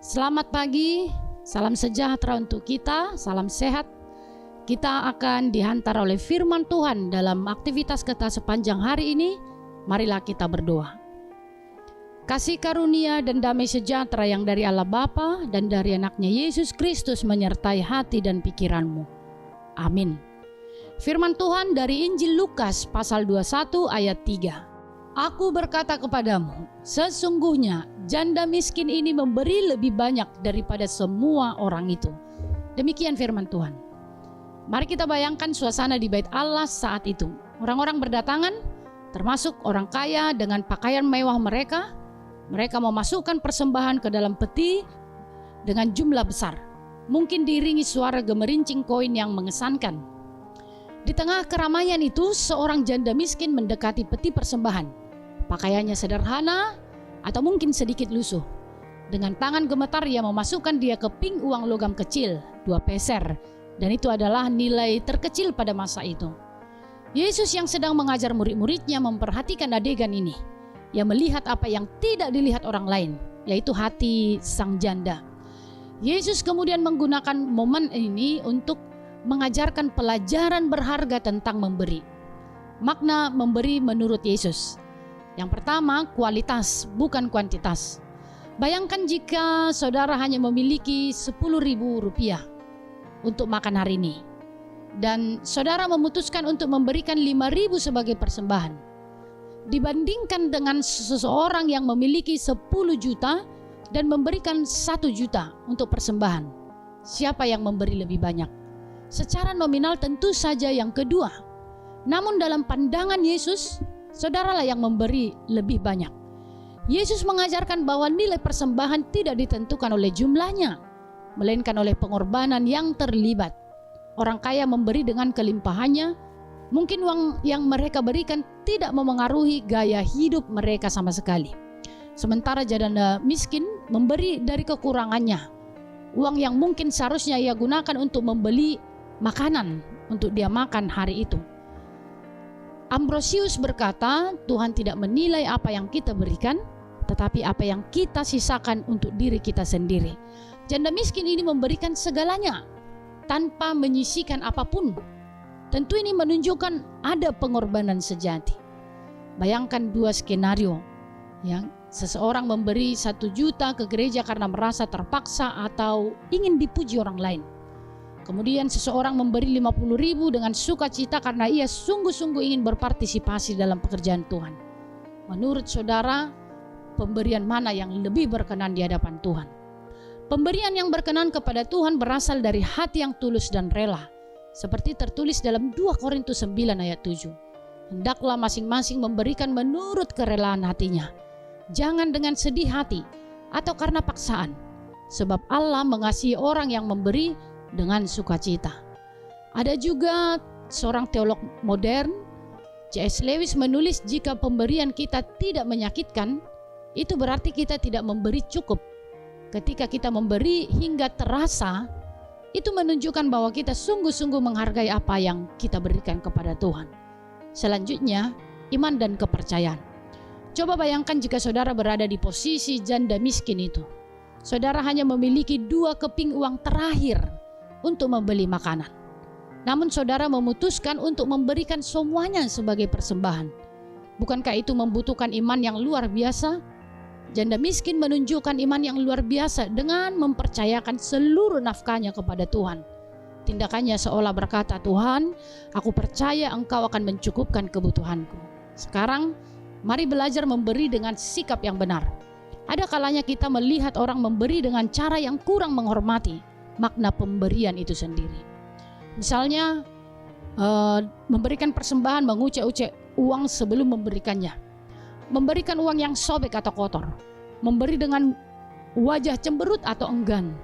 Selamat pagi, salam sejahtera untuk kita, salam sehat. Kita akan dihantar oleh firman Tuhan dalam aktivitas kita sepanjang hari ini. Marilah kita berdoa. Kasih karunia dan damai sejahtera yang dari Allah Bapa dan dari anaknya Yesus Kristus menyertai hati dan pikiranmu. Amin. Firman Tuhan dari Injil Lukas pasal 21 ayat 3. Aku berkata kepadamu, sesungguhnya janda miskin ini memberi lebih banyak daripada semua orang itu. Demikian firman Tuhan. Mari kita bayangkan suasana di bait Allah saat itu. Orang-orang berdatangan, termasuk orang kaya dengan pakaian mewah mereka. Mereka memasukkan persembahan ke dalam peti dengan jumlah besar. Mungkin diiringi suara gemerincing koin yang mengesankan. Di tengah keramaian itu, seorang janda miskin mendekati peti persembahan. Pakaiannya sederhana atau mungkin sedikit lusuh. Dengan tangan gemetar ia memasukkan dia keping uang logam kecil, 2 peser. Dan itu adalah nilai terkecil pada masa itu. Yesus yang sedang mengajar murid-muridnya memperhatikan adegan ini. Ia melihat apa yang tidak dilihat orang lain, yaitu hati sang janda. Yesus kemudian menggunakan momen ini untuk mengajarkan pelajaran berharga tentang memberi. Makna memberi menurut Yesus. Yang pertama, kualitas bukan kuantitas. Bayangkan jika saudara hanya memiliki 10.000 rupiah untuk makan hari ini, dan saudara memutuskan untuk memberikan 5.000 sebagai persembahan. Dibandingkan dengan seseorang yang memiliki 10 juta dan memberikan 1 juta untuk persembahan. Siapa yang memberi lebih banyak? Secara nominal tentu saja yang kedua. Namun dalam pandangan Yesus, saudaralah yang memberi lebih banyak. Yesus mengajarkan bahwa nilai persembahan tidak ditentukan oleh jumlahnya, melainkan oleh pengorbanan yang terlibat. Orang kaya memberi dengan kelimpahannya. Mungkin uang yang mereka berikan tidak memengaruhi gaya hidup mereka sama sekali. Sementara janda miskin memberi dari kekurangannya. Uang yang mungkin seharusnya ia gunakan untuk membeli makanan untuk dia makan hari itu. Ambrosius berkata, Tuhan tidak menilai apa yang kita berikan, tetapi apa yang kita sisakan untuk diri kita sendiri. Janda miskin ini memberikan segalanya tanpa menyisihkan apapun. Tentu ini menunjukkan ada pengorbanan sejati. Bayangkan 2 skenario. Seseorang memberi 1 juta ke gereja karena merasa terpaksa atau ingin dipuji orang lain. Kemudian seseorang memberi 50.000 dengan sukacita karena ia sungguh-sungguh ingin berpartisipasi dalam pekerjaan Tuhan. Menurut saudara, pemberian mana yang lebih berkenan di hadapan Tuhan? Pemberian yang berkenan kepada Tuhan berasal dari hati yang tulus dan rela. Seperti tertulis dalam 2 Korintus 9 ayat 7. Hendaklah masing-masing memberikan menurut kerelaan hatinya. Jangan dengan sedih hati atau karena paksaan. Sebab Allah mengasihi orang yang memberi dengan sukacita. Ada juga seorang teolog modern, C.S. Lewis, menulis jika pemberian kita tidak menyakitkan, itu berarti kita tidak memberi cukup. Ketika kita memberi hingga terasa, itu menunjukkan bahwa kita sungguh-sungguh menghargai apa yang kita berikan kepada Tuhan. Selanjutnya, iman dan kepercayaan. Coba bayangkan jika saudara berada di posisi janda miskin itu. Saudara hanya memiliki 2 keping uang terakhir untuk membeli makanan. Namun saudara memutuskan untuk memberikan semuanya sebagai persembahan. Bukankah itu membutuhkan iman yang luar biasa? Janda miskin menunjukkan iman yang luar biasa dengan mempercayakan seluruh nafkahnya kepada Tuhan. Tindakannya seolah berkata, Tuhan, aku percaya Engkau akan mencukupkan kebutuhanku. Sekarang, mari belajar memberi dengan sikap yang benar. Ada kalanya kita melihat orang memberi dengan cara yang kurang menghormati makna pemberian itu sendiri. Misalnya, memberikan persembahan mengucek-ucek uang sebelum memberikannya. Memberikan uang yang sobek atau kotor, memberi dengan wajah cemberut atau enggan.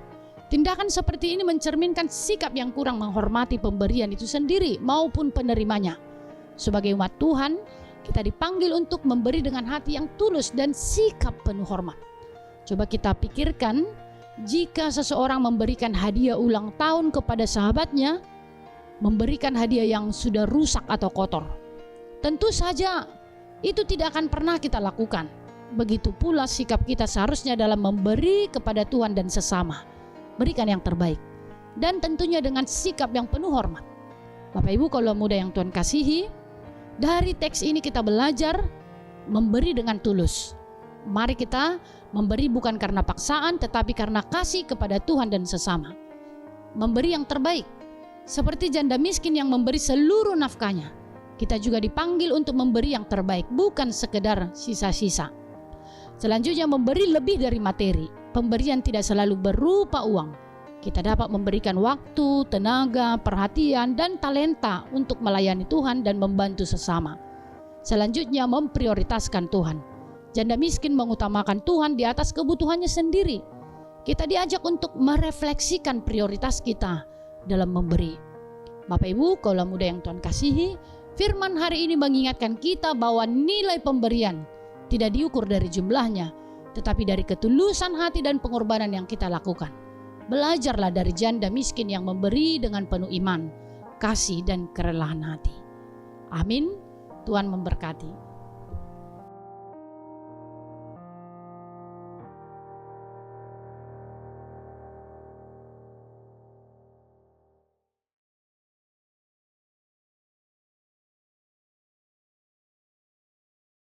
Tindakan seperti ini mencerminkan sikap yang kurang menghormati pemberian itu sendiri maupun penerimanya. Sebagai umat Tuhan, kita dipanggil untuk memberi dengan hati yang tulus dan sikap penuh hormat. Coba kita pikirkan, jika seseorang memberikan hadiah ulang tahun kepada sahabatnya, memberikan hadiah yang sudah rusak atau kotor, tentu saja itu tidak akan pernah kita lakukan. begitu pula sikap kita seharusnya dalam memberi kepada Tuhan dan sesama. Berikan yang terbaik, dan tentunya dengan sikap yang penuh hormat. Bapak Ibu kaula muda yang Tuhan kasihi, dari teks ini kita belajar memberi dengan tulus. Mari kita memberi bukan karena paksaan, tetapi karena kasih kepada Tuhan dan sesama. Memberi yang terbaik, seperti janda miskin yang memberi seluruh nafkahnya. Kita juga dipanggil untuk memberi yang terbaik, bukan sekedar sisa-sisa. Selanjutnya, memberi lebih dari materi. Pemberian tidak selalu berupa uang. Kita dapat memberikan waktu, tenaga, perhatian, dan talenta untuk melayani Tuhan dan membantu sesama. Selanjutnya, memprioritaskan Tuhan. Janda miskin mengutamakan Tuhan di atas kebutuhannya sendiri. Kita diajak untuk merefleksikan prioritas kita dalam memberi. Bapak Ibu kaula muda yang Tuhan kasihi, firman hari ini mengingatkan kita bahwa nilai pemberian tidak diukur dari jumlahnya, tetapi dari ketulusan hati dan pengorbanan yang kita lakukan. Belajarlah dari janda miskin yang memberi dengan penuh iman, kasih, dan kerelaan hati. Amin. Tuhan memberkati.